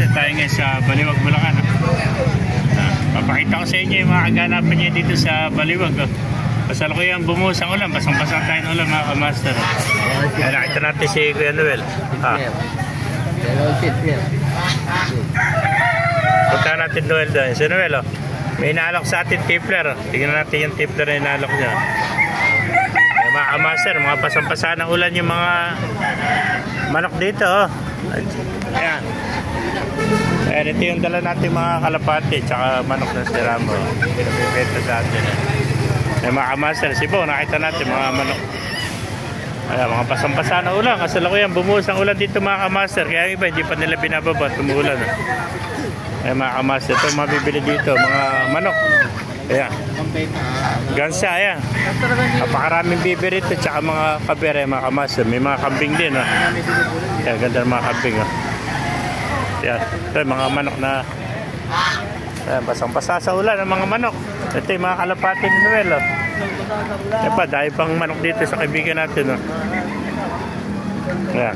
Master, tayo ngayon sa Baliwag, Bulacan. Papakita ko sa inyo yung mga kaganapan niya dito sa Baliwag. Kasalukuyang bumuhos ang ulan, basang-basang tayo ng ulan mga ka-master. Nakita natin si Kuya Noel. Punta natin Noel doon. Si Noel, may inaalok sa atin tipler. Tingnan natin yung tipler na inaalok niya. Mga ka-master, mga basang-basang ng ulan yung mga manok dito. Ayan. Ayan, ito yung dala natin mga kalapati tsaka manok ng siramo. Pinabibenta sa atin. Ayan, mga ka-master, Sibo, nakita natin mga manok. Ayan, mga basang-basa na ulan. Kasalukuyang bumuhos ang ulan dito mga ka-master. Kaya iba, hindi pa nila binababa, tumuulan. Ayan mga ka-master, ito mabibili dito, mga manok. Ayan. Gansa, ayan. Napakaraming bibir ito, tsaka mga kabere, mga ka-master. May mga kambing din. Ayan, ganda ng mga kambing. Ayan, ito yung mga manok na basang-basa sa ulan ng mga manok. Ito yung mga kalapati ni Noel. Ayan pa, dahil pang manok dito sa kaibigan natin. Ayan.